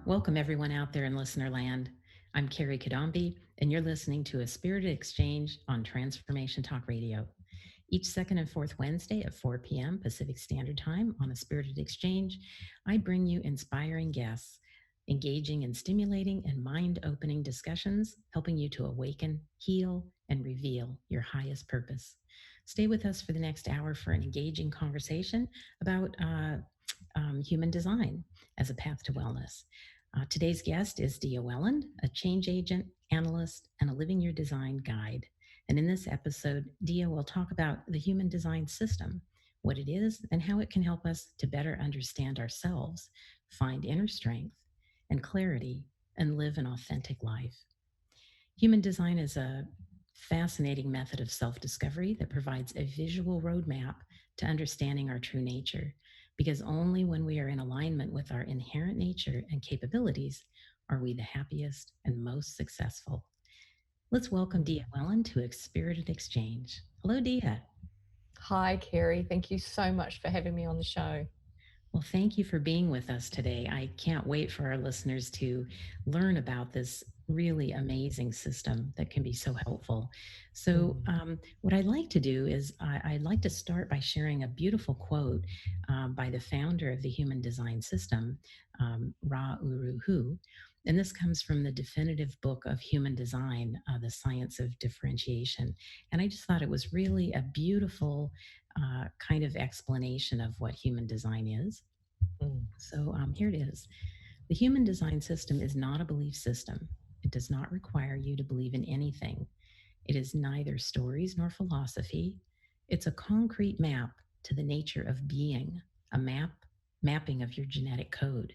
Welcome everyone out there in listener land. I'm Kerry Cadambi, and you're listening to a spirited exchange on Transformation Talk Radio. Each second and fourth Wednesday at 4 p.m. Pacific Standard Time on a spirited exchange, I bring you inspiring guests, engaging in stimulating and mind-opening discussions, helping you to awaken, heal, and reveal your highest purpose. Stay with us for the next hour for an engaging conversation about human design as a path to wellness. Today's guest is Diya Welland, a change agent, analyst, and a living your design guide. And in this episode, Diya will talk about the human design system, what it is, and how it can help us to better understand ourselves, find inner strength and clarity, and live an authentic life. Human design is a fascinating method of self-discovery that provides a visual roadmap to understanding our true nature, because only when we are in alignment with our inherent nature and capabilities are we the happiest and most successful. Let's welcome Diya Welland to a Spirited Exchange. Hello, Diya. Hi, Kerry. Thank you so much for having me on the show. Well, thank you for being with us today. I can't wait for our listeners to learn about this really amazing system that can be so helpful. So, what I'd like to do is I'd like to start by sharing a beautiful quote by the founder of the Human Design System, Ra Uru Hu. And this comes from the definitive book of human design, The Science of Differentiation. And I just thought it was really a beautiful kind of explanation of what human design is. So here it is. The human design system is not a belief system. It does not require you to believe in anything. It is neither stories nor philosophy. It's a concrete map to the nature of being, a mapping of your genetic code.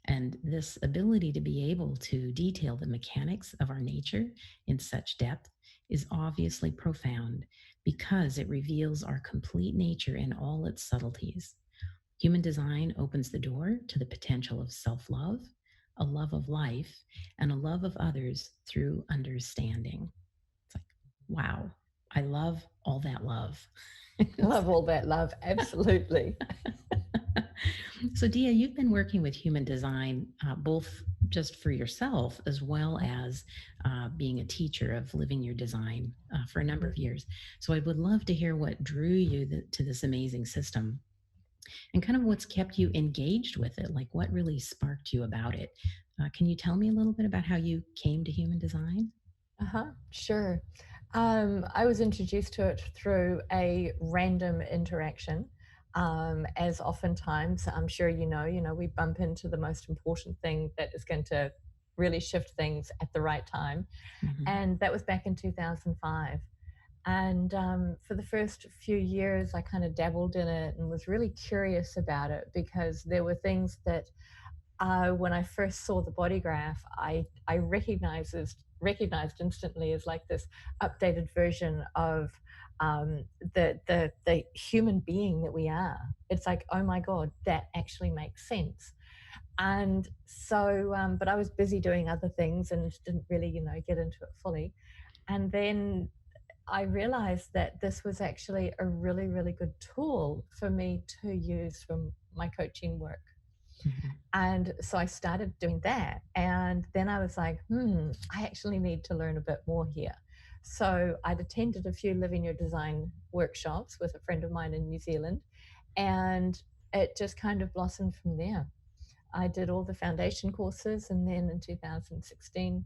And this ability to be able to detail the mechanics of our nature in such depth is obviously profound because it reveals our complete nature in all its subtleties. Human design opens the door to the potential of self love, a love of life, and a love of others through understanding. It's like, wow, I love all that love. Love all that love. Absolutely. So, Diya, you've been working with human design both just for yourself as well as being a teacher of living your design for a number of years. So, I would love to hear what drew you to this amazing system and kind of what's kept you engaged with it. Like, what really sparked you about it? Can you tell me a little bit about how you came to human design? Sure. I was introduced to it through a random interaction. As oftentimes, I'm sure we bump into the most important thing that is going to really shift things at the right time. Mm-hmm. And that was back in 2005. And for the first few years, I kind of dabbled in it and was really curious about it because there were things that when I first saw the body graph, I recognized instantly as like this updated version of the human being that we are. It's like, oh my god, that actually makes sense. And so, but I was busy doing other things and didn't really, get into it fully. And then I realized that this was actually a really, really good tool for me to use from my coaching work. Mm-hmm. And so I started doing that. And then I was like, I actually need to learn a bit more here. So I'd attended a few Living Your Design workshops with a friend of mine in New Zealand. And it just kind of blossomed from there. I did all the foundation courses. And then in 2016,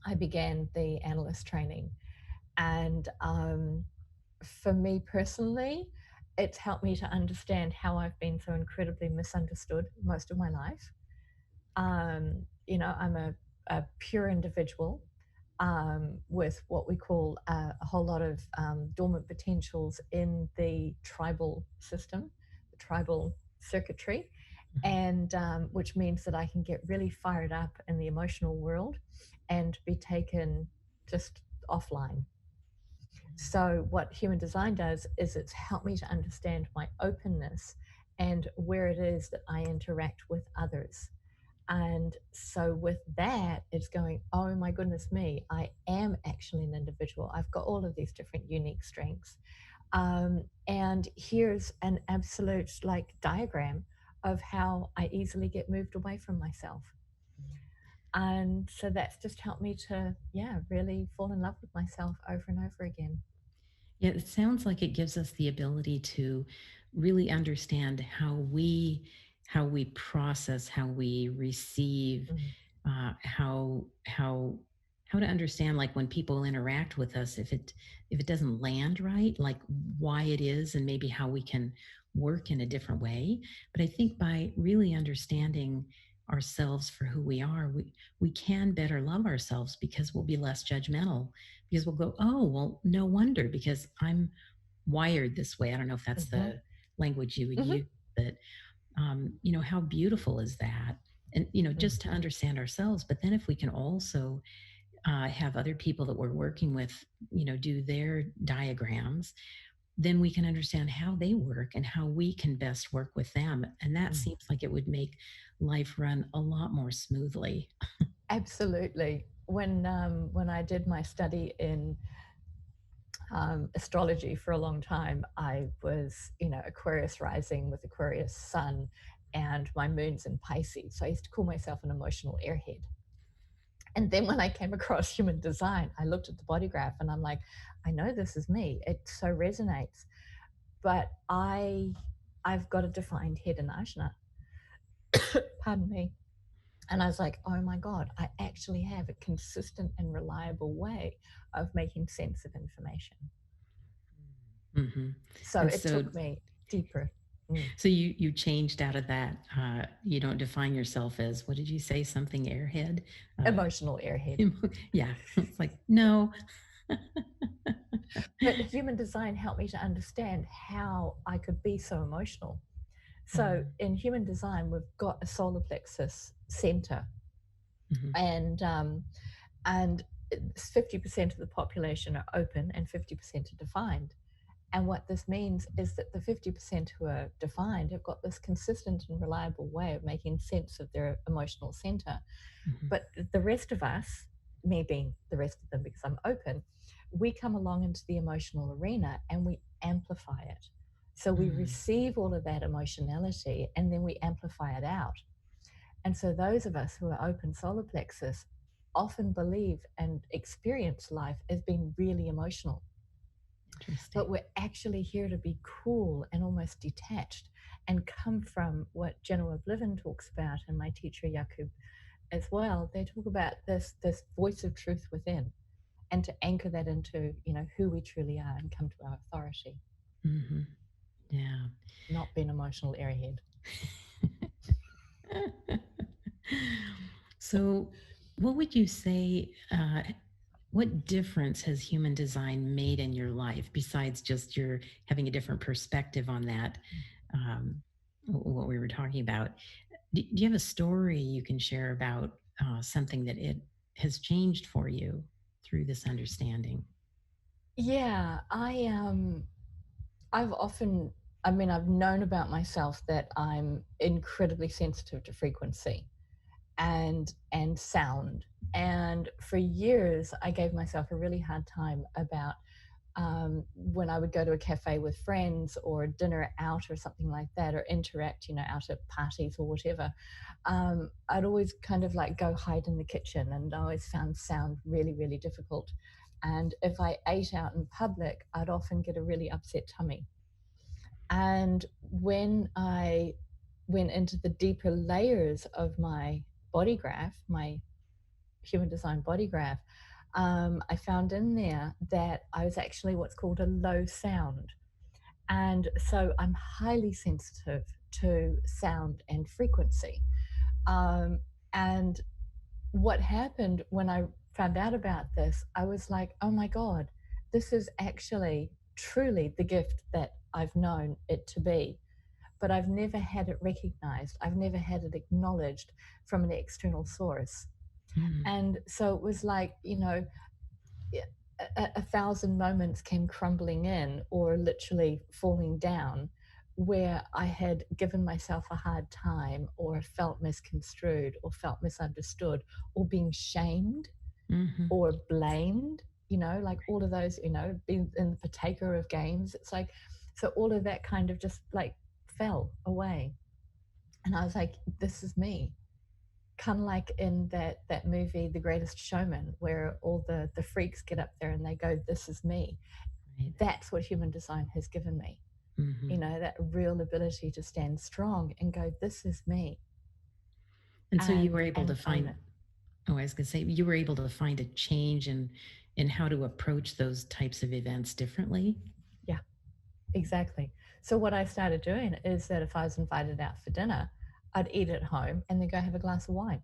I began the Analyst training. And for me personally, it's helped me to understand how I've been so incredibly misunderstood most of my life. I'm a pure individual with what we call a whole lot of dormant potentials in the tribal system, the tribal circuitry, and which means that I can get really fired up in the emotional world and be taken just offline. So, what human design does is it's helped me to understand my openness and where it is that I interact with others. And so with that, it's going, oh my goodness me, I am actually an individual. I've got all of these different unique strengths. And here's an absolute like diagram of how I easily get moved away from myself. And so that's just helped me to, yeah, really fall in love with myself over and over again. Yeah, it sounds like it gives us the ability to really understand how we process, how we receive, Mm, how how to understand, like when people interact with us, if it doesn't land right, like why it is, and maybe how we can work in a different way. But I think by really understanding ourselves for who we are, we can better love ourselves because we'll be less judgmental, because we'll go, oh, well, no wonder, because I'm wired this way. I don't know if that's hmm the language you would hmm use, but how beautiful is that? And, mm, just to understand ourselves. But then if we can also have other people that we're working with, do their diagrams, then we can understand how they work and how we can best work with them. And that mm. seems like it would make life run a lot more smoothly. Absolutely. When I did my study in astrology for a long time, I was, Aquarius rising with Aquarius sun, and my moon's in Pisces. So I used to call myself an emotional airhead. And then when I came across human design, I looked at the body graph and I'm like, I know this is me. It so resonates. But I've got a defined head and ajna. Pardon me. And I was like, oh my God, I actually have a consistent and reliable way of making sense of information. Hmm. So And it so, took me deeper. Mm. you changed out of that. You don't define yourself as, what did you say? Something airhead. Uh, Emotional airhead. yeah, it's like no. But human design helped me to understand how I could be so emotional. So Mm-hmm. in human design, we've got a solar plexus center, and 50% of the population are open and 50% are defined. And what this means is that the 50% who are defined have got this consistent and reliable way of making sense of their emotional center. Mm-hmm. But the rest of us, me being the rest of them because I'm open, we come along into the emotional arena and we amplify it. So we Mm-hmm. receive all of that emotionality and then we amplify it out. And so those of us who are open solar plexus often believe and experience life as being really emotional, Interesting. but we're actually here to be cool and almost detached and come from what Genoa Bliven talks about, and my teacher Jakub as well. They talk about this voice of truth within, and to anchor that into who we truly are and come to our authority, Mm-hmm. Yeah. not be an emotional airhead. So, what would you say? What difference has human design made in your life besides just your having a different perspective on that? Um, what we were talking about. Do you have a story you can share about something that it has changed for you through this understanding? Yeah, I've often, I mean, I've known about myself that I'm incredibly sensitive to frequency and sound. And for years, I gave myself a really hard time about when I would go to a cafe with friends or dinner out or something like that, or interact, out at parties or whatever. I'd always kind of like go hide in the kitchen, and I always found sound really, really difficult. And if I ate out in public, I'd often get a really upset tummy. And when I went into the deeper layers of my body graph, my human design body graph, I found in there that I was actually what's called a low sound. And so I'm highly sensitive to sound and frequency. Um, and what happened when I found out about this, I was like, oh my God, this is actually truly the gift that I've known it to be. But I've never had it recognized, I've never had it acknowledged from an external source. Mm. And so it was like, a thousand moments came crumbling in or literally falling down where I had given myself a hard time or felt misconstrued or felt misunderstood or being shamed Mm-hmm. or blamed, like all of those, being in the partaker of games. It's like, so all of that kind of just like fell away. And I was like, this is me. Kind of like in that movie, The Greatest Showman, where all the freaks get up there and they go, this is me. Right. That's what human design has given me. Mm-hmm. That real ability to stand strong and go, this is me, And so you and were able to own find, it. oh, I was going to say, you were able to find a change in how to approach those types of events differently. Yeah, exactly. So what I started doing is that if I was invited out for dinner, I'd eat at home and then go have a glass of wine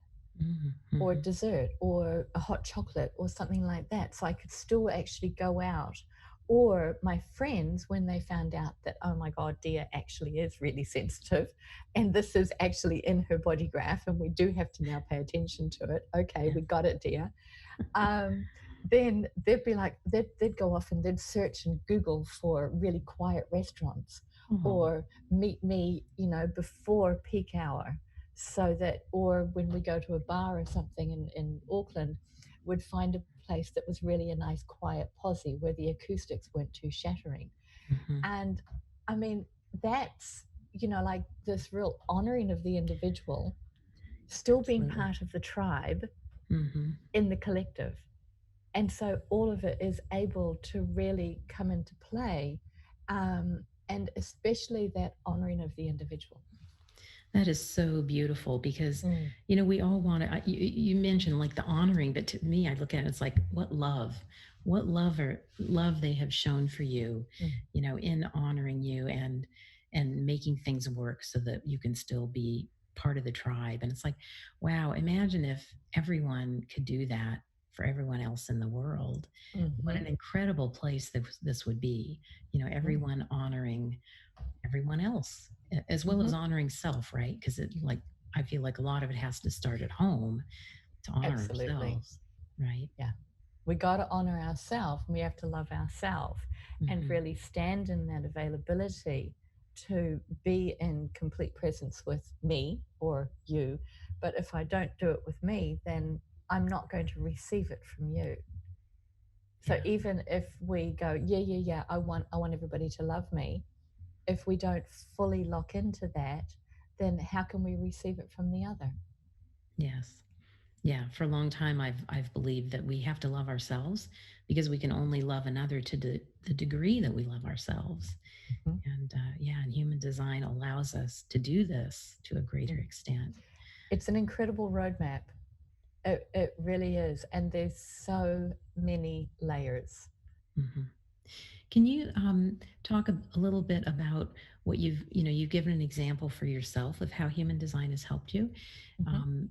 or Mm-hmm. dessert or a hot chocolate or something like that. So I could still actually go out. Or my friends, when they found out that, oh my God, Diya actually is really sensitive, and this is actually in her body graph, and we do have to now pay attention to it. Okay, Yeah. we got it, Diya. um, then they'd be like, they'd go off and they'd search and Google for really quiet restaurants Oh. or meet me, before peak hour. So that, or when we go to a bar or something in Auckland, would find a place that was really a nice quiet posse where the acoustics weren't too shattering. Mm-hmm. And I mean, that's, like this real honoring of the individual, still being Absolutely. part of the tribe Mm-hmm. in the collective. And so all of it is able to really come into play, and especially that honoring of the individual. That is so beautiful because, Mm. we all want to. You mentioned like the honoring, but to me, I look at it as like what love they have shown for you, Mm. in honoring you and making things work so that you can still be part of the tribe. And it's like, wow, imagine if everyone could do that for everyone else in the world. What Mm-hmm. an incredible place this would be. Mm. Everyone honoring everyone else as well Mm-hmm. as honoring self, right? Because it like I feel like a lot of it has to start at home to honor Absolutely. ourselves, right? Yeah. We got to honor ourselves, and we have to love ourselves and Mm-hmm. really stand in that availability to be in complete presence with me or you. But if I don't do it with me, then I'm not going to receive it from you. So Yeah. even if we go, yeah, yeah, yeah, I want everybody to love me, if we don't fully lock into that, then how can we receive it from the other? Yes. Yeah, for a long time I've believed that we have to love ourselves because we can only love another to the degree that we love ourselves. Mm-hmm. And yeah, and human design allows us to do this to a greater Mm. extent. It's an incredible roadmap. It really is. And there's so many layers. Mm-hmm. Can you talk a little bit about what you've given an example for yourself of how human design has helped you. Mm-hmm. Um,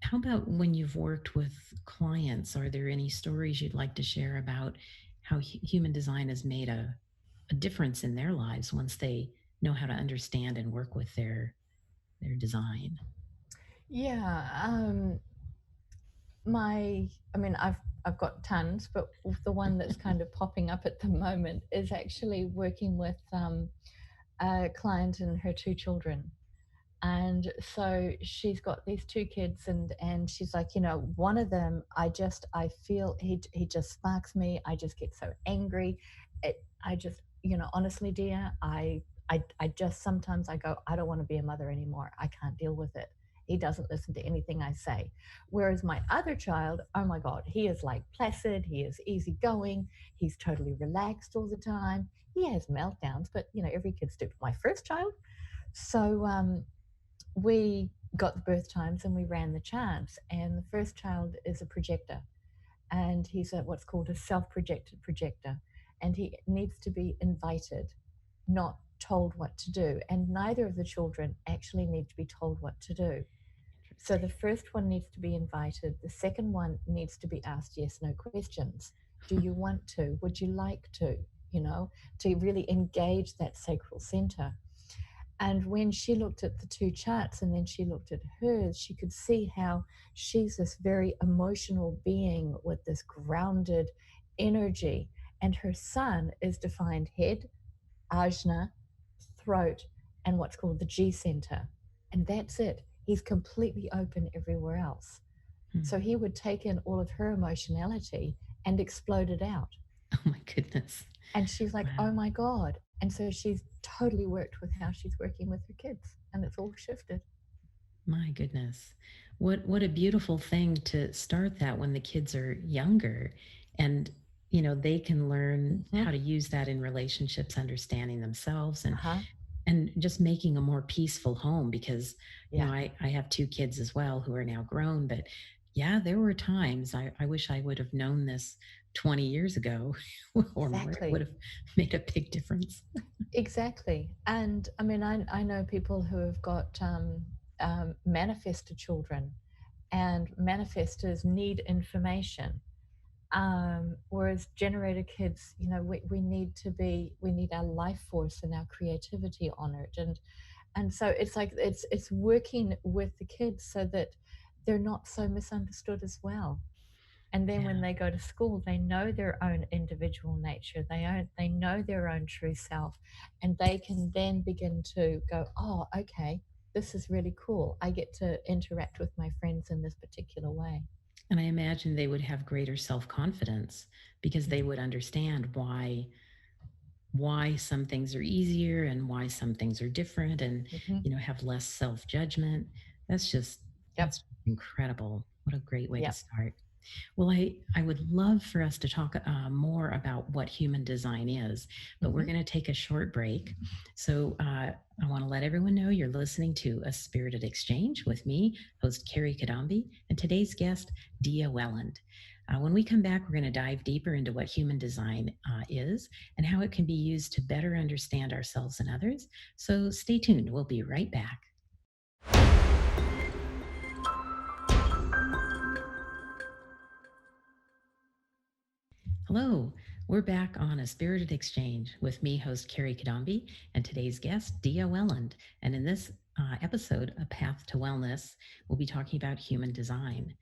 how about when you've worked with clients? Are there any stories you'd like to share about how human design has made a difference in their lives once they know how to understand and work with their design? Yeah. I've got tons, but the one that's kind of popping up at the moment is actually working with a client and her two children. And so she's got these two kids, and she's like, one of them, I feel he just sparks me. I just get so angry. I just, honestly, dear, I just sometimes I go, I don't want to be a mother anymore. I can't deal with it. He doesn't listen to anything I say. Whereas my other child, oh my God, he is like placid. He is easygoing. He's totally relaxed all the time. He has meltdowns, but every kid's different. My first child, so we got the birth times and we ran the charts. And the first child is a projector, and he's what's called a self-projected projector, and he needs to be invited, not told what to do. And neither of the children actually need to be told what to do. So the Interesting. first one needs to be invited. The second one needs to be asked yes, no questions. Do you want to? Would you like to? To really engage that sacral center. And when she looked at the two charts and then she looked at hers, she could see how she's this very emotional being with this grounded energy. And her sun is defined head, ajna, throat, and what's called the G center. And that's it. He's completely open everywhere else. Hmm. So he would take in all of her emotionality and explode it out. Oh my goodness. And she's like, Wow. oh my God. And so she's totally worked with how she's working with her kids, and it's all shifted. My goodness. What a beautiful thing to start that when the kids are younger, and they can learn Mm-hmm. how to use that in relationships, understanding themselves, Uh-huh. and just making a more peaceful home. Because Yeah, I have two kids as well who are now grown, but yeah, there were times I wish I would have known this 20 years ago or more. It would exactly. have made a big difference. Exactly. And I mean, I know people who have got manifestor children, and manifestors need information. Whereas generator kids, we need our life force and our creativity honored. And so it's like it's working with the kids so that they're not so misunderstood as well. And then when Yeah. they go to school, they know their own individual nature. They know their own true self, and they can then begin to go, oh, okay, this is really cool. I get to interact with my friends in this particular way. And I imagine they would have greater self-confidence because they would understand why some things are easier and why some things are different, and Mm-hmm. have less self-judgment. that's just Yep. that's incredible. What a great way to Yep. start. Well, I would love for us to talk more about what human design is, but we're Mm-hmm. going to take a short break. So I want to let everyone know you're listening to A Spirited Exchange with me, host Kerry Cadambi, and today's guest, Diya Welland. When we come back, we're going to dive deeper into what human design is and how it can be used to better understand ourselves and others. So stay tuned. We'll be right back. Hello, we're back on A Spirited Exchange with me, host Kerry Cadambi, and today's guest, Diya Welland. And in this episode, A Path to Wellness, we'll be talking about human design.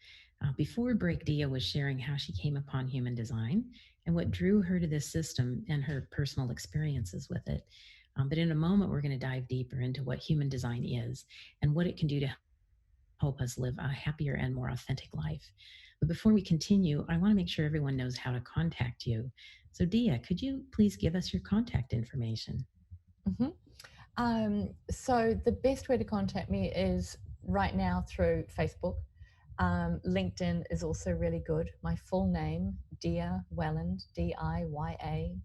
Before break, Diya was sharing how she came upon human design and what drew her to this system and her personal experiences with it. But in a moment, we're going to dive deeper into what human design is and what it can do to help us live a happier and more authentic life. But before we continue, I want to make sure everyone knows how to contact you. So, Diya, could you please give us your contact information? Mm-hmm. So the best way to contact me is right now through Facebook. LinkedIn is also really good. My full name, Diya Welland, DIYAWELLAND.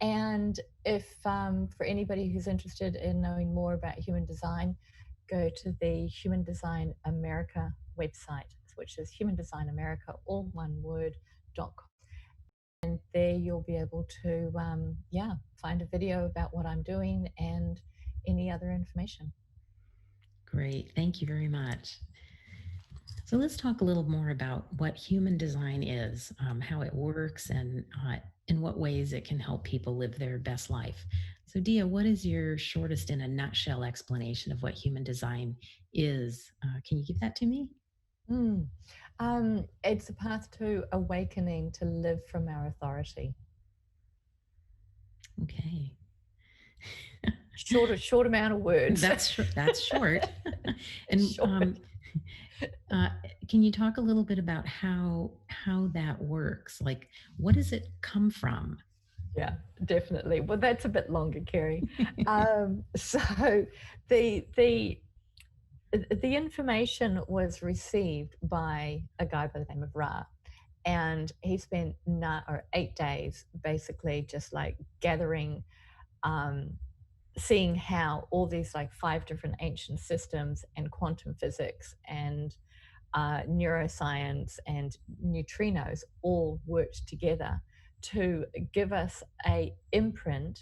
And if for anybody who's interested in knowing more about human design, go to the Human Design America website, which is Human Design America, all one word, .com. And there you'll be able to, find a video about what I'm doing and any other information. Great. Thank you very much. So, let's talk a little more about what human design is, how it works, and in what ways it can help people live their best life. So, Diya, what is your shortest in a nutshell explanation of what human design is? Can you give that to me? Mm. It's a path to awakening to live from our authority. Okay. Short amount of words. That's short. And Short. uh, can you talk a little bit about how that works? Like, what does it come from? Yeah, definitely. Well, that's a bit longer, Kerry. So the the information was received by a guy by the name of Ra, and he spent 8 days basically just like gathering, um, seeing how all these like five different ancient systems and quantum physics and neuroscience and neutrinos all worked together to give us a imprint,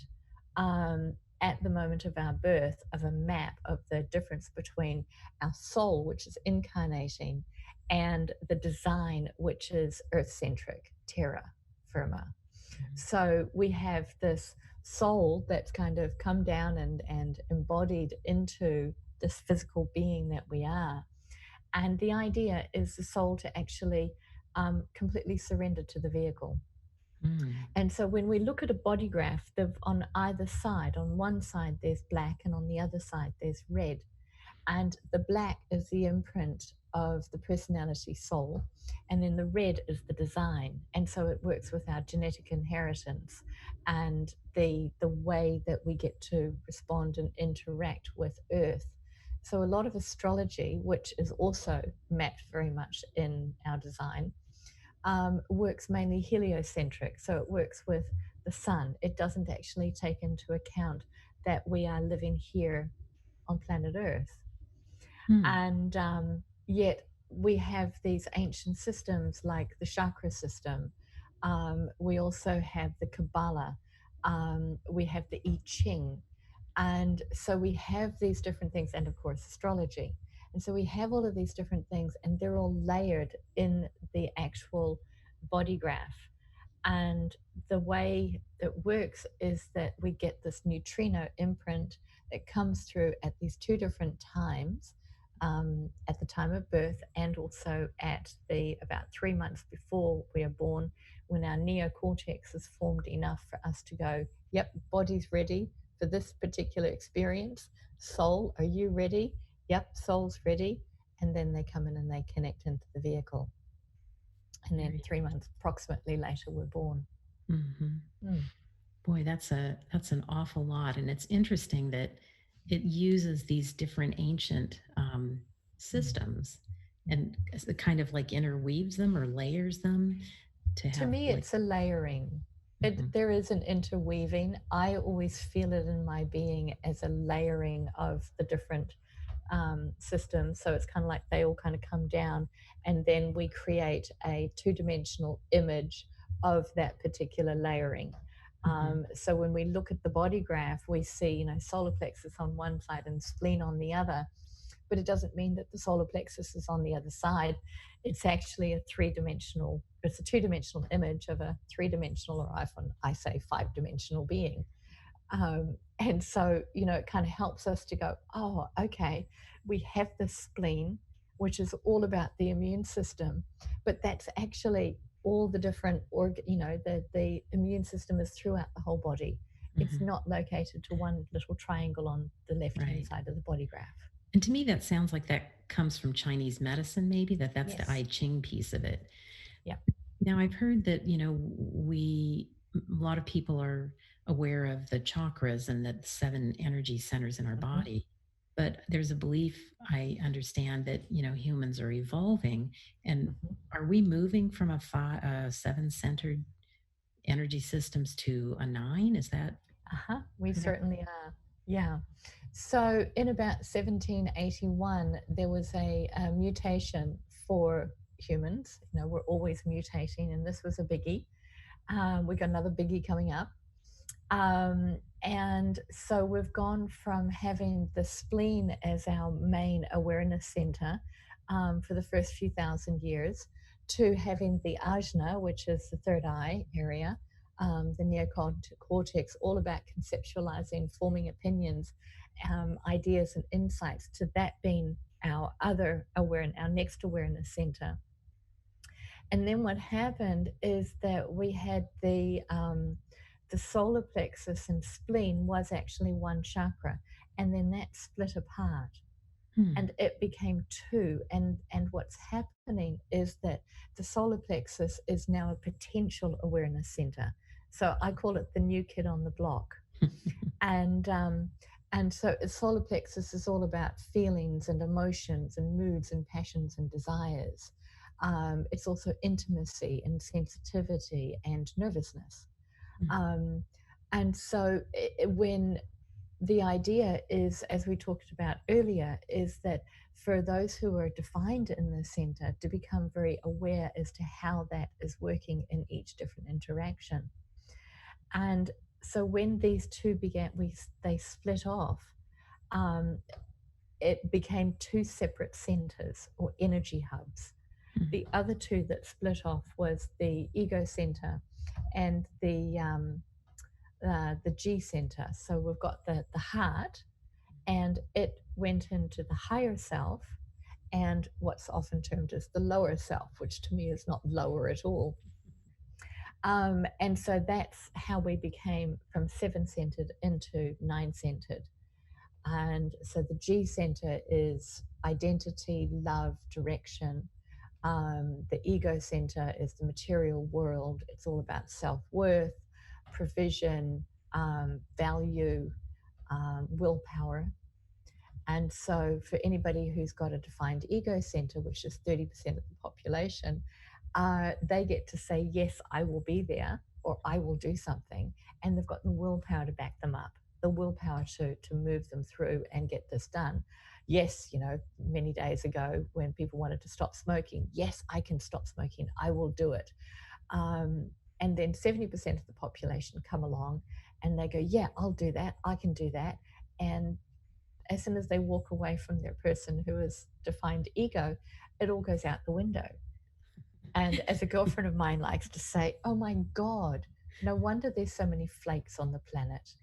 at the moment of our birth, of a map of the difference between our soul, which is incarnating, and the design, which is earth centric, terra firma. So we have this soul that's kind of come down and embodied into this physical being that we are. And the idea is the soul to actually completely surrender to the vehicle. Mm. And so when we look at a body graph, on either side, on one side there's black and on the other side there's red. And the black is the imprint of the personality soul, and then the red is the design. And so it works with our genetic inheritance and the way that we get to respond and interact with Earth. So a lot of astrology, which is also mapped very much in our design, works mainly heliocentric. So it works with the sun. It doesn't actually take into account that we are living here on planet Earth. Mm. And yet we have these ancient systems like the chakra system. We also have the Kabbalah. We have the I Ching. And so we have these different things, and of course, astrology. And so we have all of these different things, and they're all layered in the actual body graph. And the way it works is that we get this neutrino imprint that comes through at these two different times, at the time of birth and also at the about 3 months before we are born, when our neocortex is formed enough for us to go, yep, body's ready for this particular experience. Soul, are you ready? Yep, soul's ready. And then they come in and they connect into the vehicle. And then Very. 3 months approximately later, we're born. Mm-hmm. Mm. Boy, that's an awful lot, and it's interesting that it uses these different ancient Mm. systems and it kind of like interweaves them or layers them to To have me, like. it's a layering. Mhm. There is an interweaving. I always feel it in my being as a layering of the different systems. So it's kind of like they all kind of come down, and then we create a two-dimensional image of that particular layering. Mhm. So when we look at the body graph, we see, solar plexus on one side and spleen on the other, but it doesn't mean that the solar plexus is on the other side. It's actually it's a two-dimensional image of a three-dimensional, or often I say five-dimensional being. And so, it kind of helps us to go, oh, okay, we have the spleen, which is all about the immune system, but that's actually all the different the immune system is throughout the whole body. It's Mhm. not located to one little triangle on the left hand Right. side of the body graph. And to me, that sounds like that comes from Chinese medicine, maybe that's the I Yes. Ching piece of it. Yeah. Now, I've heard that, a lot of people are aware of the chakras and the seven energy centers in our Hmm. body. But there's a belief, I understand, that, humans are evolving. And Hmm. are we moving from seven centered energy systems to a nine? Is that Uh-huh. We correct? certainly are. Yeah. So in about 1781, there was a mutation for humans. We're always mutating, and this was a biggie. We got another biggie coming up. And so we've gone from having the spleen as our main awareness center for the first few thousand years to having the ajna, which is the third eye area, the neocortex, all about conceptualizing, forming opinions, ideas, and insights, to that being our next awareness center. And then what happened is that we had the solar plexus and spleen was actually one chakra, and then that split apart Hmm. and it became two. And what's happening is that the solar plexus is now a potential awareness center. So I call it the new kid on the block. And so solar plexus is all about feelings and emotions and moods and passions and desires. It's also intimacy and sensitivity and nervousness. Um, and so when the idea is, as we talked about earlier, is that for those who are defined in the center, to become very aware as to how that is working in each different interaction. And so when these two they split off. Um, it became two separate centers or energy hubs. Hmm. The other two that split off was the ego center and the G center. So we've got the heart, and it went into the higher self, and what's often termed as the lower self, which to me is not lower at all. And so that's how we became from seven centered into nine centered. And so the G center is identity, love, direction. The ego center is the material world. It's all about self worth, provision, value, willpower. And so, for anybody who's got a defined ego center, which is 30% of the population, they get to say, yes, I will be there or I will do something. And they've got the willpower to back them up, the willpower to move them through and get this done. Yes, many days ago when people wanted to stop smoking, yes, I can stop smoking, I will do it. And then 70% of the population come along and they go, yeah, I'll do that, I can do that. And as soon as they walk away from their person who is defined ego, it all goes out the window. And as a girlfriend of mine likes to say, oh my God, no wonder there's so many flakes on the planet.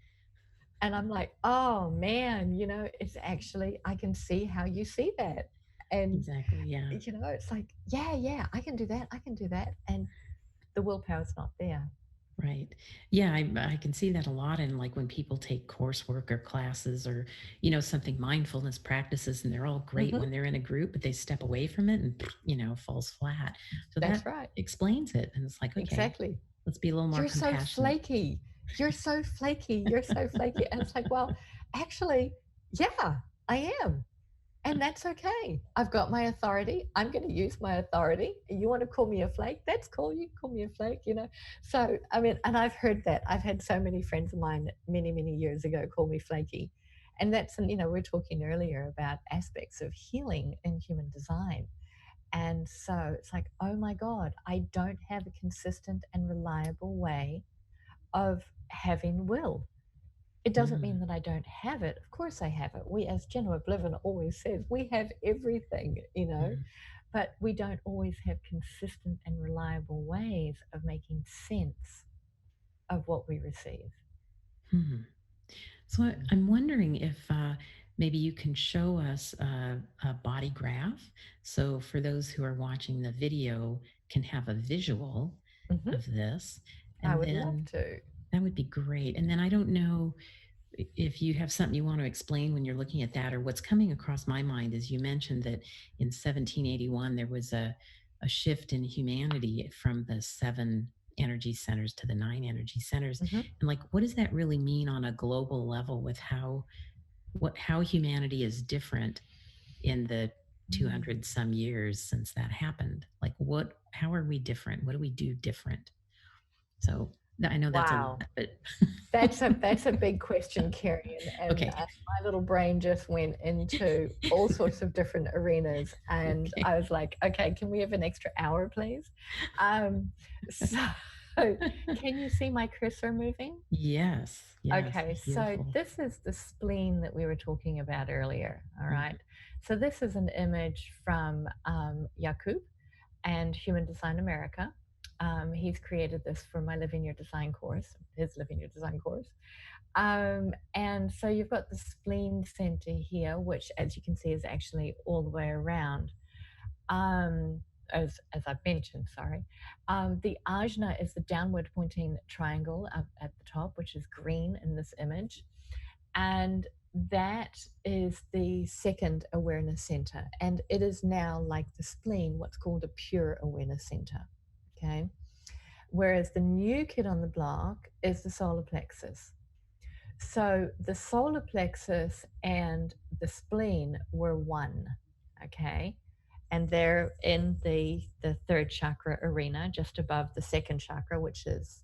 And I'm like, oh man, it's actually, I can see how you see that. And, Exactly. Yeah. it's like, yeah, I can do that. I can do that. And the willpower's not there. Right. Yeah, I can see that a lot in like when people take coursework or classes or, something mindfulness practices and they're all great Mm-hmm. when they're in a group, but they step away from it and, falls flat. So That's that right. explains it. And it's like, okay, Exactly. let's be a little more You're so compassionate. flaky. You're so flaky. You're so flaky. And it's like, well, actually, yeah, I am. And that's okay. I've got my authority. I'm going to use my authority. You want to call me a flake? That's cool. You can call me a flake. So, I mean, and I've heard that. I've had so many friends of mine many, many years ago call me flaky. And we're talking earlier about aspects of healing in human design. And so it's like, oh my God, I don't have a consistent and reliable way of having will. It doesn't mean Mm, that I don't have it. Of course, I have it. We, as Genoa Bliven always says, we have everything, mm, but we don't always have consistent and reliable ways of making sense of what we receive. hmm. So I'm wondering if maybe you can show us a body graph. So for those who are watching the video, can have a visual Hmm. of this, I and would love then to. that would be great. And then I don't know if you have something you want to explain when you're looking at that, or what's coming across my mind is you mentioned that in 1781 there was a shift in humanity from the seven energy centers to the nine energy centers. Hmm. And like, what does that really mean on a global level with how humanity is different in the 200 some years since that happened? Like, how are we different? What do we do different? So I know that's a lot, Wow. but That's a big question, Carrie, and okay. my little brain just went into all sorts of different arenas, and Okay. I was like, okay, can we have an extra hour, please? So, can you see my cursor moving? Yes, yes, Okay, so beautiful. this is the spleen that we were talking about earlier. All Mhm, right, so this is an image from Yakub and Human Design America. He's created this for my Living Your Design course, his Living Your Design course. And so you've got the spleen center here, which, as you can see, is actually all the way around. Um, as I've mentioned, sorry. The ajna is the downward pointing triangle up at the top, which is green in this image. And that is the second awareness center. And it is now, like the spleen, what's called a pure awareness center. Okay. Whereas the new kid on the block is the solar plexus. So the solar plexus and the spleen were one. Okay. And they're in the third chakra arena, just above the second chakra, which is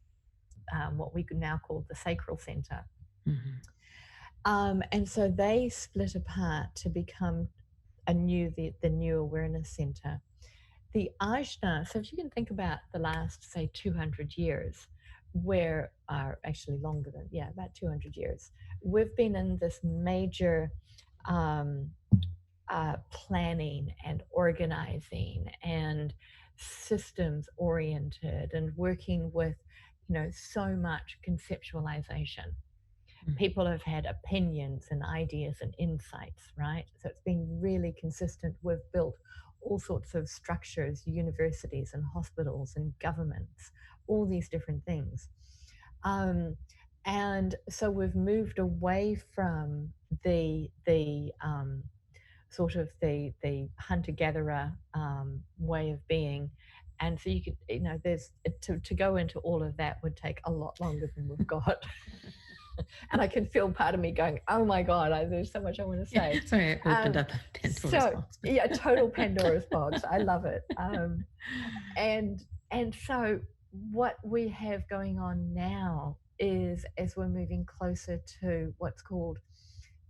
what we could now call the sacral center. mhm, And so they split apart to become the new awareness center. The Ajna, so if you can think about the last, say, 200 years, where are actually longer than, yeah, about 200 years, we've been in this major um, planning and organizing and systems oriented and working with, so much conceptualization. mhm, People have had opinions and ideas and insights, right? So it's been really consistent. We've built all sorts of structures, universities and hospitals and governments, all these different things. Um, and so we've moved away from the sort of the hunter gatherer way of being, and so you could, there's to go into all of that would take a lot longer than we've got. And I can feel part of me going, "Oh my God, there's so much I want to Yeah, say." sorry, I opened up a Pandora's So box. yeah, total Pandora's box. I love it. And so what we have going on now is, as we're moving closer to what's called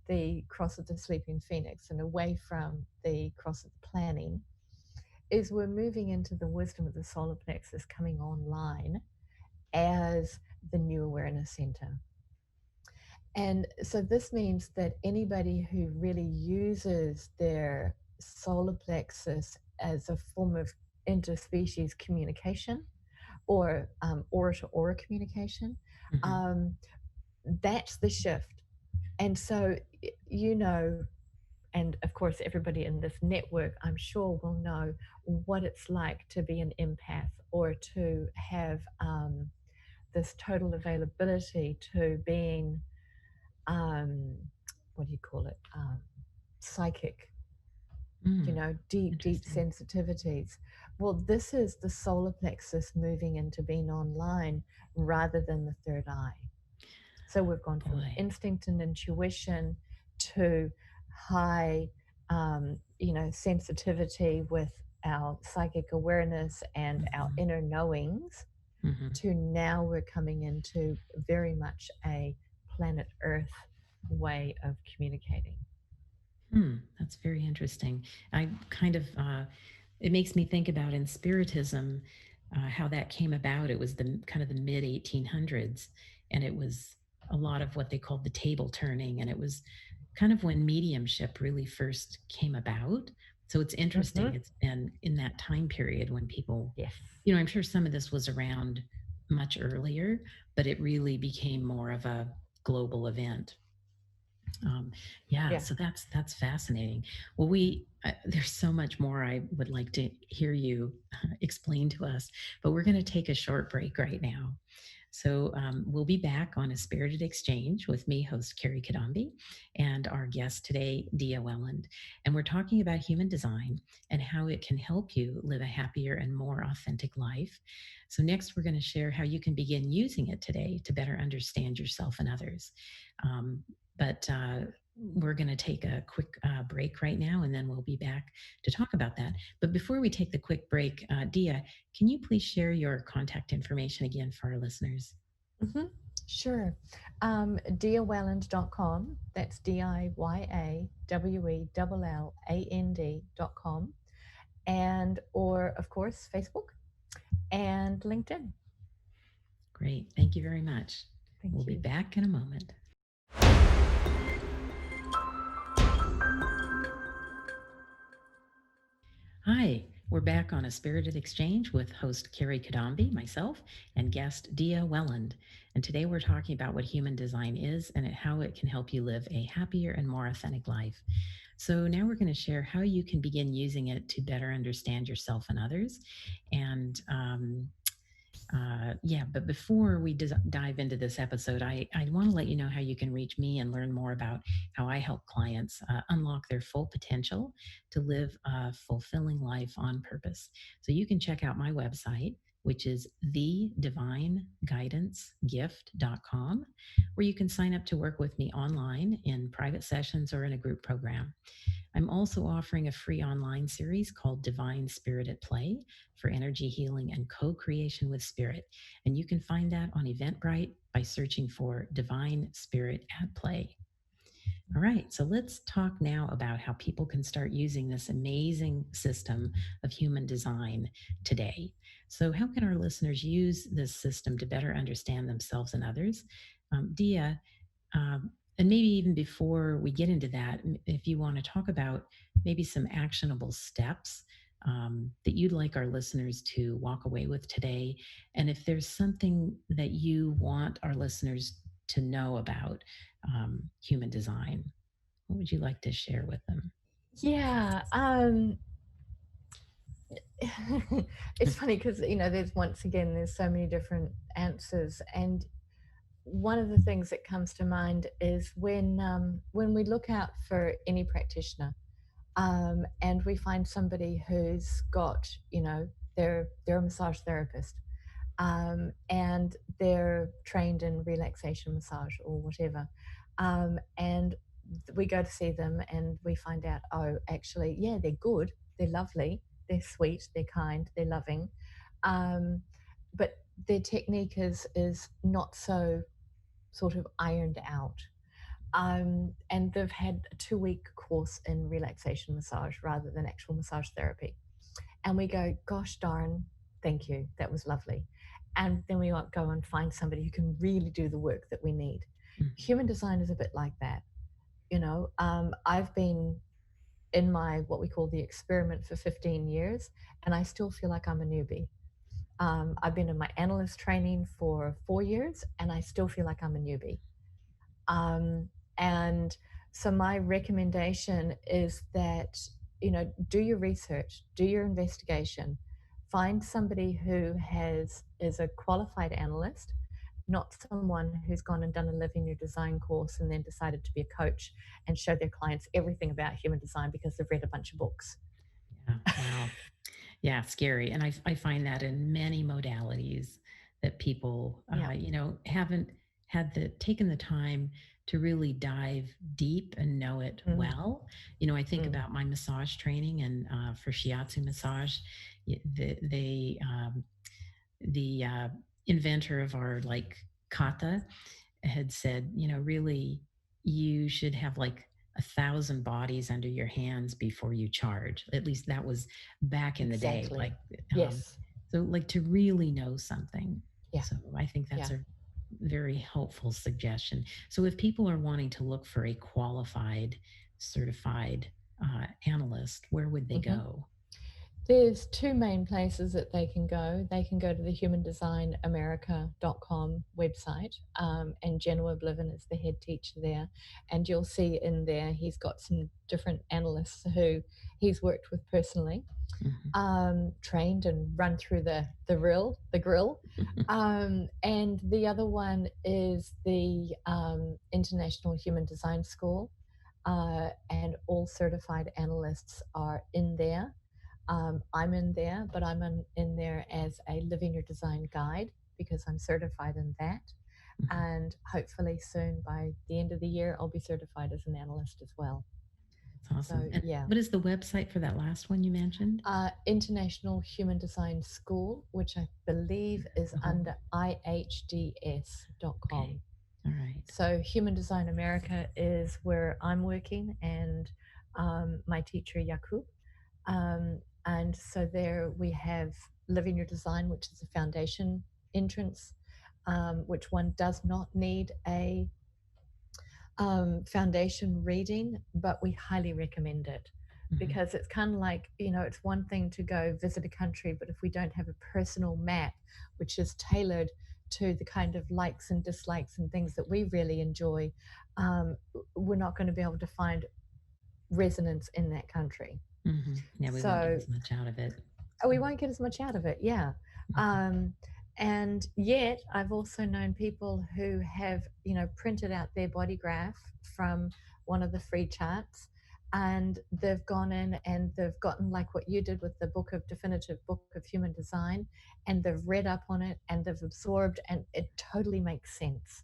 the cross of the sleeping phoenix and away from the cross of the planning, is we're moving into the wisdom of the solar plexus coming online as the new awareness center. And so this means that anybody who really uses their solar plexus as a form of interspecies communication or aura to aura communication, Mm-hmm. um, that's the shift. And so, you know, and of course, everybody in this network, I'm sure, will know what it's like to be an empath or to have this total availability to being um, what do you call it? Psychic, Mm, deep interesting. sensitivities. Well, this is the solar plexus moving into being online rather than the third eye. So we've gone from Boy. instinct and intuition to high, sensitivity with our psychic awareness and our Mm-hmm. inner knowings, Mm-hmm. to now we're coming into very much a planet Earth way of communicating. That's very interesting. I kind of, it makes me think about in Spiritism, how that came about. It was the kind of the mid 1800s, and it was a lot of what they called the table turning, and it was kind of when mediumship really first came about. So it's interesting. Mm-hmm. It's been in that time period when people, Yes. I'm sure some of this was around much earlier, but it really became more of a global event. um, yeah, Yeah. so that's fascinating. Well, there's so much more I would like to hear you explain to us, but we're going to take a short break right now. So we'll be back on A Spirited Exchange with me, host Kerry Cadambi, and our guest today, Diya Welland. And we're talking about human design and how it can help you live a happier and more authentic life. So next, we're going to share how you can begin using it today to better understand yourself and others. Um, but we're going to take a quick break right now, and then we'll be back to talk about that. But before we take the quick break, Diya, can you please share your contact information again for our listeners? Mm-hmm. Sure. DiyaWelland.com. That's DiyaWelland.com. And, or, of course, Facebook and LinkedIn. Great. Thank you very much. We'll Thank be you. back in a moment. Hi, we're back on A Spirited Exchange with host Kerry Cadambi, myself, and guest Diya Welland. And today we're talking about what human design is and how it can help you live a happier and more authentic life. So now we're going to share how you can begin using it to better understand yourself and others. And yeah, but before we dive into this episode, I want to let you know how you can reach me and learn more about how I help clients unlock their full potential to live a fulfilling life on purpose. So you can check out my website, which is thedivineguidancegift.com, where you can sign up to work with me online in private sessions or in a group program. I'm also offering a free online series called Divine Spirit at Play for energy healing and co creation with spirit. And you can find that on Eventbrite by searching for Divine Spirit at Play. All right, so let's talk now about how people can start using this amazing system of human design today. So, how can our listeners use this system to better understand themselves and others? Diya, and maybe even before we get into that, if you want to talk about maybe some actionable steps that you'd like our listeners to walk away with today, and if there's something that you want our listeners to know about human design, what would you like to share with them? Yeah. It's funny because there's once again there's so many different answers, and one of the things that comes to mind is when we look out for any practitioner, and we find somebody who's got, they're a massage therapist, and they're trained in relaxation massage or whatever. And we go to see them and we find out, oh, actually, yeah, they're good, they're lovely, they're sweet, they're kind, they're loving. Um, but their technique is not so sort of ironed out. And they've had a 2 week course in relaxation massage rather than actual massage therapy. And we go, gosh darn, thank you, that was lovely. And then we go and find somebody who can really do the work that we need. Mhm. Human design is a bit like that. I've been in my what we call the experiment for 15 years, and I still feel like I'm a newbie. I've been in my analyst training for 4 years, and I still feel like I'm a newbie. Um, and so my recommendation is that, do your research, do your investigation, find somebody who is a qualified analyst, not someone who's gone and done a Live in Your Design course and then decided to be a coach and show their clients everything about human design because they've read a bunch of books. Yeah. Wow. Yeah, scary. And I find that in many modalities that people, Yeah. haven't had taken the time to really dive deep and know it Mm, well. I think mm, about my massage training and for shiatsu massage, the inventor of our like kata had said, really, you should have like 1,000 bodies under your hands before you charge. At least that was back in the day. exactly. Like, um, Yes. so like to really know something. Yeah. So I think that's Yeah. a very helpful suggestion. So if people are wanting to look for a qualified, certified analyst, where would they Hmm. go? There's two main places that they can go. They can go to the humandesignamerica.com website, and Genoa Bliven is the head teacher there. And you'll see in there he's got some different analysts who he's worked with personally, Mhm. trained and run through the grill. And the other one is the International Human Design School, and all certified analysts are in there. I'm in there, but in there as a Living Your Design guide because I'm certified in that. Mhm. And hopefully soon, by the end of the year, I'll be certified as an analyst as well. That's awesome. So, And yeah. what is the website for that last one you mentioned? International Human Design School, which I believe is Oh, under ihds.com. okay. All right. So, Human Design America is where I'm working, and my teacher, Yakub. And so, there we have Living Your Design, which is a foundation entrance, which one does not need a foundation reading, but we highly recommend it Mhm. because it's kind of like, it's one thing to go visit a country, but if we don't have a personal map, which is tailored to the kind of likes and dislikes and things that we really enjoy, um, we're not going to be able to find resonance in that country. Yeah, we won't get So as much out of it. we won't get as much out of it, yeah. Mhm. Um, and yet, I've also known people who have, printed out their body graph from one of the free charts, and they've gone in and they've gotten like what you did with the definitive book of human design, and they've read up on it and they've absorbed, and it totally makes sense.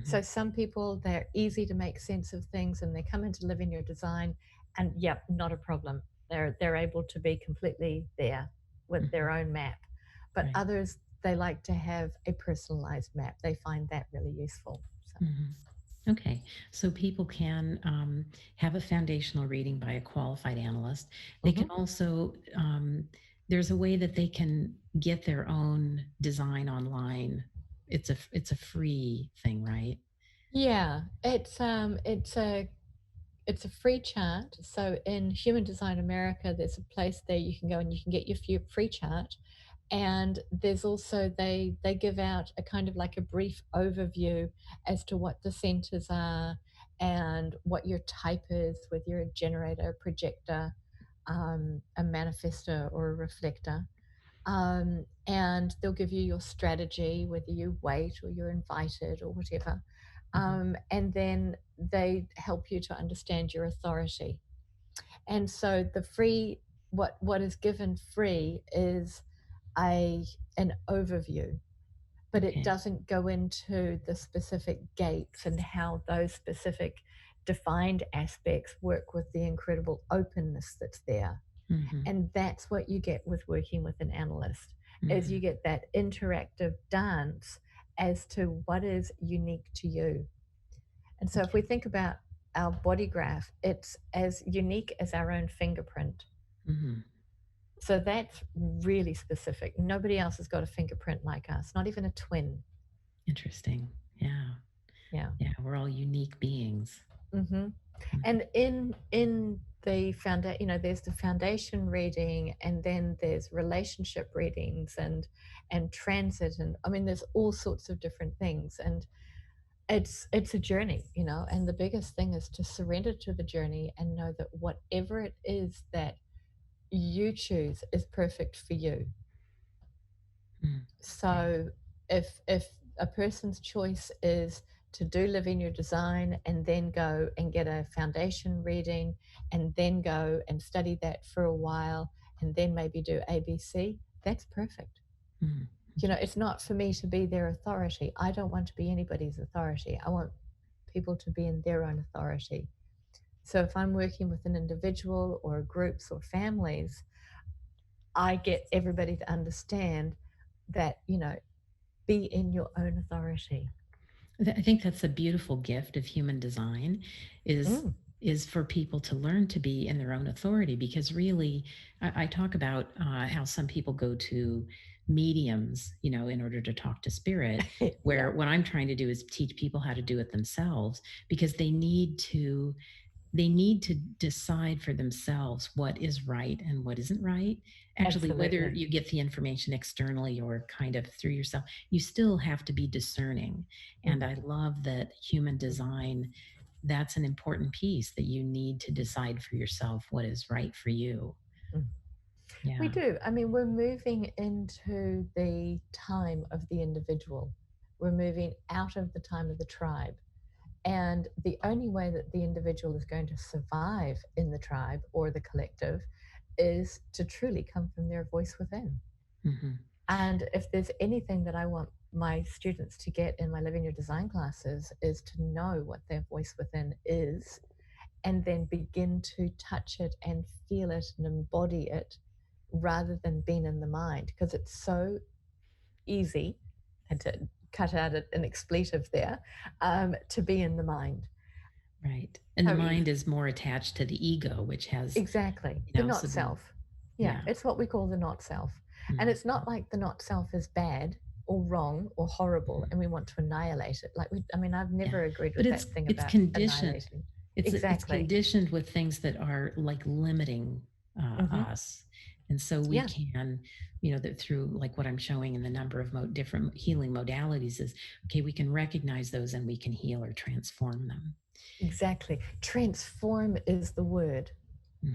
So Mhm. some people, they're easy to make sense of things and they come into Live in Your Design, and yep, not a problem. They're able to be completely there with their Mhm. own map. But Right. others, they like to have a personalized map. They find that really useful. So Mhm. Okay, so people can have a foundational reading by a qualified analyst. They can mhm. also, there's a way that they can get their own design online. It's a free thing, right? Yeah, it's a free chart. So in Human Design America, there's a place there you can go and you can get your free chart. And there's also they give out a kind of like a brief overview as to what the centers are and what your type is, whether you're a generator, projector, a manifestor or a reflector. And they'll give you your strategy, whether you wait or you're invited or whatever. Hmm. And then they help you to understand your authority. And so the free, what is given free is a an overview, but it Okay. doesn't go into the specific gates and how those specific defined aspects work with the incredible openness that's there. Hmm. And that's what you get with working with an analyst, is you Hmm. get that interactive dance as to what is unique to you. And so if we Okay. think about our body graph, it's as unique as our own fingerprint. Hmm. So that's really specific. Nobody else has got a fingerprint like us, not even a twin. Interesting. Yeah. Yeah. Yeah. We're all unique beings. Hmm. Mhm. And in the foundation, there's the foundation reading, and then there's relationship readings, and transit, and I mean, there's all sorts of different things, and it's a journey, and the biggest thing is to surrender to the journey and know that whatever it is that you choose is perfect for you. Mm. Yeah. So if a person's choice is to do live in your design and then go and get a foundation reading and then go and study that for a while and then maybe do ABC, that's perfect. Mm. It's not for me to be their authority. I don't want to be anybody's authority. I want people to be in their own authority. So if I'm working with an individual or groups or families, I get everybody to understand that, be in your own authority. I think that's a beautiful gift of human design is Mm. is for people to learn to be in their own authority, because really I talk about how some people go to mediums, in order to talk to spirit, Yeah. where what I'm trying to do is teach people how to do it themselves, because they need to decide for themselves what is right and what isn't right. Actually, whether Absolutely. you get the information externally or kind of through yourself, you still have to be discerning. And Mm, I love that human design, that's an important piece, that you need to decide for yourself what is right for you. mm. We Yeah. do. I mean, we're moving into the time of the individual. We're moving out of the time of the tribe. And the only way that the individual is going to survive in the tribe or the collective is to truly come from their voice within. Hmm. And if there's anything that I want my students to get in my Living Your Design classes, is to know what their voice within is, and then begin to touch it and feel it and embody it, rather than being in the mind, because it's so easy, and to cut out an expletive there, to be in the mind. Right. And the So mind is more attached to the ego, which has, exactly, the not so the, self. Yeah, yeah. it's what we call the not self. And Mhm. it's not like the not self is bad or wrong or horrible Mhm. and we want to annihilate it. I mean, I've Yeah. never agreed But with it's that thing it's about conditioned. annihilating. It's Exactly. conditioned with things that are like limiting Hmm. us. And so we Yeah, can, that through like what I'm showing in the number of different healing modalities is, okay, we can recognize those and we can heal or transform them. exactly. Transform is the word. Hmm.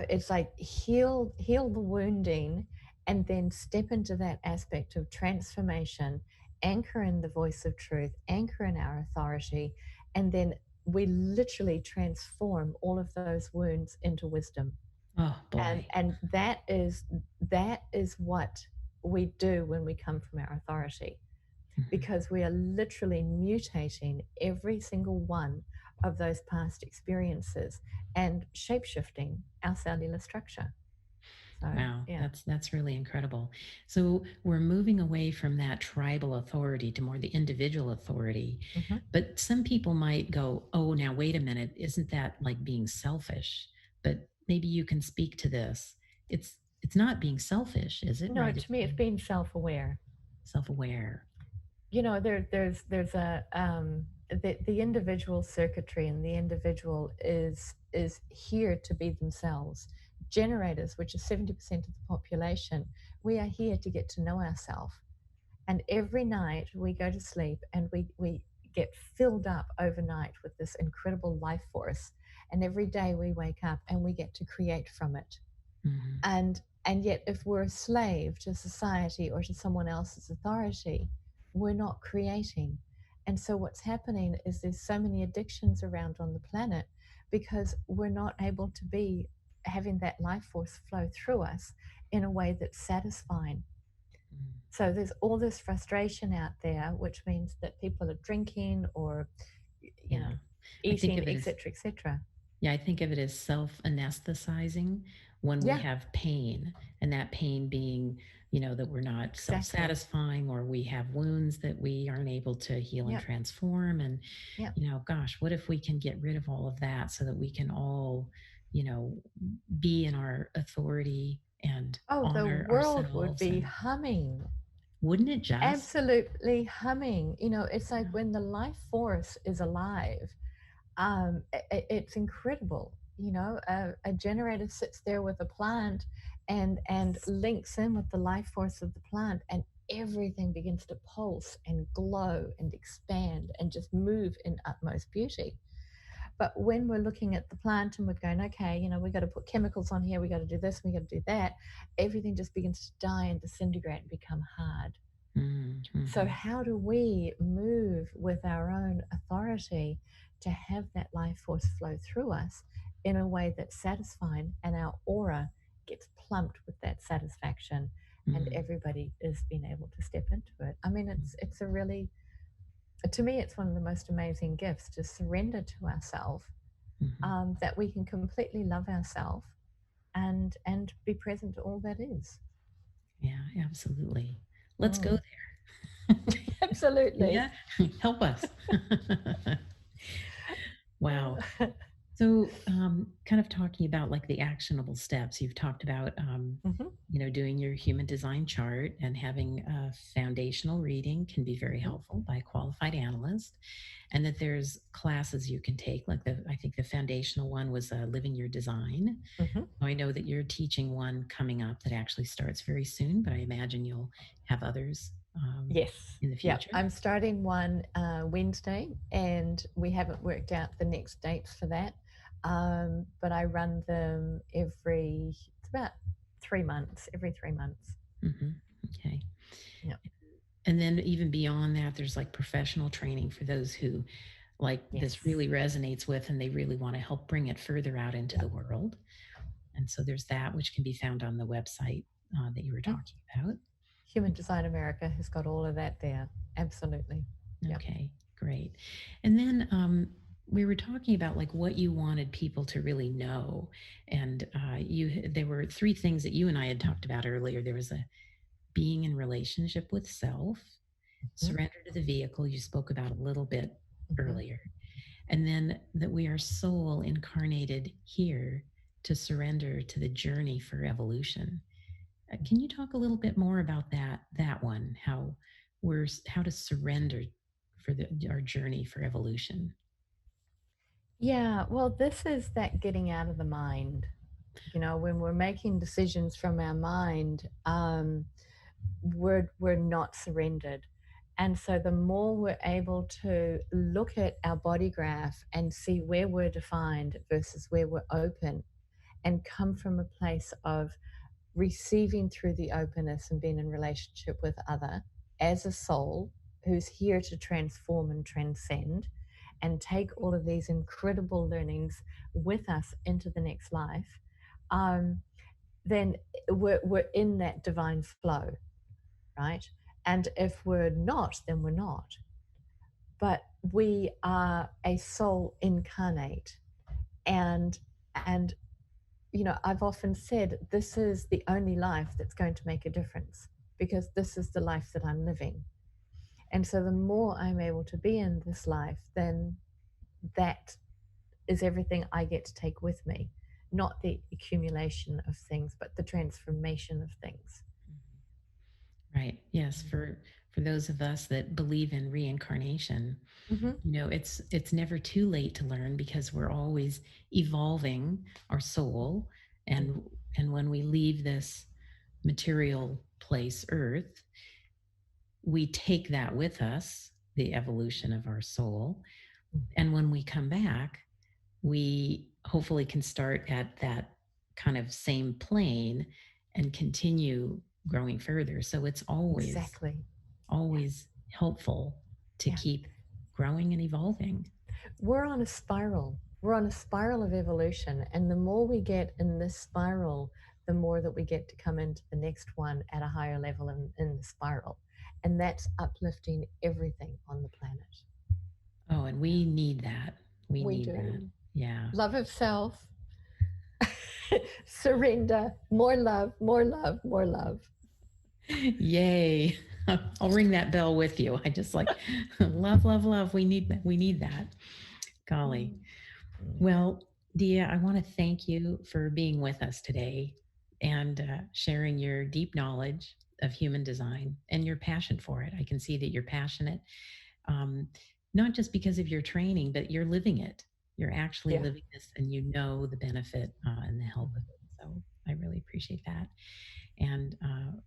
It's like heal the wounding, and then step into that aspect of transformation, anchor in the voice of truth, anchor in our authority, and then we literally transform all of those wounds into wisdom. Oh and boy. and that is what we do when we come from our authority, Hmm. because we are literally mutating every single one of those past experiences and shapeshifting our cellular structure. So, Wow, yeah. that's really incredible. So we're moving away from that tribal authority to more the individual authority. Hmm. But some people might go, "Oh, now wait a minute, isn't that like being selfish?" But maybe you can speak to this. It's not being selfish, is it? No, Right? It's to me, it's being being self-aware. self-aware. The individual circuitry, and the individual is here to be themselves. Generators, which is 70% of the population, we are here to get to know ourselves. And every night we go to sleep and we get filled up overnight with this incredible life force. And every day we wake up and we get to create from it. Mm-hmm. And yet, if we're a slave to society or to someone else's authority, we're not creating. And so what's happening is there's so many addictions around on the planet because we're not able to be having that life force flow through us in a way that's satisfying. So there's all this frustration out there, which means that people are drinking or, you Yeah. know, I think eating, of it as etc., etc. Yeah, I think of it as self anesthetizing when we Yeah, have pain, and that pain being, that we're not self exactly. satisfying, or we have wounds that we aren't able to heal and Yep, transform. And, yep. gosh, what if we can get rid of all of that so that we can all, you know, be in our authority and Oh, the honor world would ourselves? be And humming. wouldn't it just? Absolutely humming. It's like Yeah. when the life force is alive, it's incredible. A generator sits there with a plant and links in with the life force of the plant, and everything begins to pulse and glow and expand and just move in utmost beauty. But when we're looking at the plant and we're going, okay, we got to put chemicals on here, we got to do this, we got to do that, everything just begins to die and disintegrate and become hard. So, Mm-hmm. how do we move with our own authority to have that life force flow through us in a way that's satisfying, and our aura gets plumped with that satisfaction, and Mm-hmm. everybody is being able to step into it? I mean, it's a really, to me, it's one of the most amazing gifts to surrender to ourselves, Mm-hmm. that we can completely love ourselves and be present to all that is. Yeah, absolutely. Let's go Mm. there. Absolutely. Yeah, help us. Wow. So, kind of talking about like the actionable steps, you've talked about, Hmm. doing your human design chart and having a foundational reading can be very Hmm. helpful by a qualified analyst, and that there's classes you can take. Like I think the foundational one was living your design. Hmm. I know that you're teaching one coming up that actually starts very soon, but I imagine you'll have others Yes. in the Yeah. future. I'm starting one Wednesday, and we haven't worked out the next dates for that. But I run them it's about 3 months, every 3 months. Hmm. Okay. Yeah. And then even beyond that, there's like professional training for those who like this Yes. really resonates with and they really want to help bring it further out into Yeah. the world. And so there's that, which can be found on the website that you were Mhm. talking about. Human Design America has got all of that there. Absolutely. Yeah. Okay, great. And then we were talking about like what you wanted people to really know, and there were three things that you and I had talked about earlier. There was a being in relationship with self, Hmm. surrender to the vehicle. You spoke about a little bit Hmm. earlier, and then that we are soul incarnated here to surrender to the journey for evolution. Can you talk a little bit more about that one? How to surrender for our journey for evolution. Yeah. Well, this is that getting out of the mind. When we're making decisions from our mind, we're not surrendered. And so the more we're able to look at our body graph and see where we're defined versus where we're open, and come from a place of receiving through the openness and being in relationship with other as a soul who's here to transform and transcend and take all of these incredible learnings with us into the next life, um, then we're in that divine flow, right? And if we're not, then we're not. But we are a soul incarnate. And and I've often said this is the only life that's going to make a difference, because this is the life that I'm living. And so the more I'm able to be in this life, then that is everything I get to take with me. Not the accumulation of things, but the transformation of things. Right. Yes. For those of us that believe in reincarnation, Mm-hmm. it's never too late to learn because we're always evolving our soul, and when we leave this material place, Earth, we take that with us, the evolution of our soul, and when we come back, we hopefully can start at that kind of same plane and continue growing further. So it's Exactly. Yeah. always helpful to Yeah. keep growing and evolving. We're on a spiral. We're on a spiral of evolution. And the more we get in this spiral, the more that we get to come into the next one at a higher level in the spiral. And that's uplifting everything on the planet. Oh, and we need that. We We need that. do. Yeah. Love of self, surrender, more love, more love, more love. Yay. I'll ring that bell with you. I just like love, love, love. We need that. Golly. Well, Dia, I want to thank you for being with us today and sharing your deep knowledge of human design and your passion for it. I can see that you're passionate, um, not just because of your training, but you're living it. You're actually Yeah. living this and you know the benefit and the help of it. So I really appreciate that. And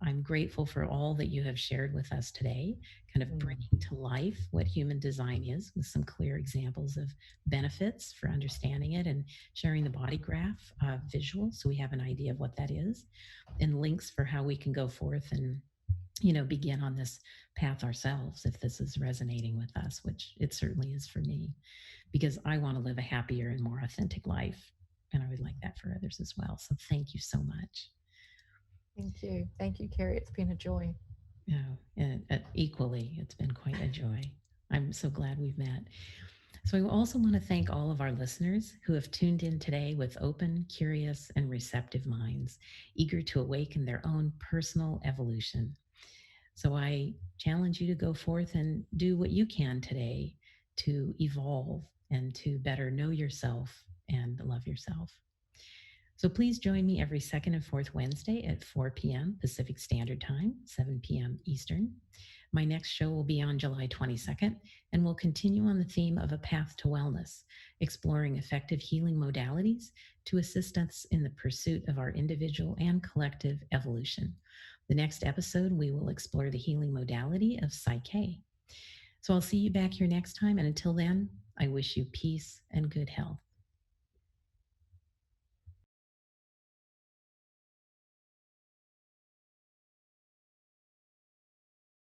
I'm grateful for all that you have shared with us today, kind of bringing to life what human design is with some clear examples of benefits for understanding it and sharing the body graph visual so we have an idea of what that is and links for how we can go forth and begin on this path ourselves if this is resonating with us, which it certainly is for me, because I want to live a happier and more authentic life. And I would like that for others as well. So thank you so much. Thank you. Thank you, Kerry. It's been a joy. Oh, and equally, it's been quite a joy. I'm so glad we've met. So, I also want to thank all of our listeners who have tuned in today with open, curious, and receptive minds, eager to awaken their own personal evolution. So, I challenge you to go forth and do what you can today to evolve and to better know yourself and love yourself. So please join me every second and fourth Wednesday at 4 p.m. Pacific Standard Time, 7 p.m. Eastern. My next show will be on July 22nd, and we'll continue on the theme of a path to wellness, exploring effective healing modalities to assist us in the pursuit of our individual and collective evolution. The next episode, we will explore the healing modality of Psyche. So I'll see you back here next time, and until then, I wish you peace and good health.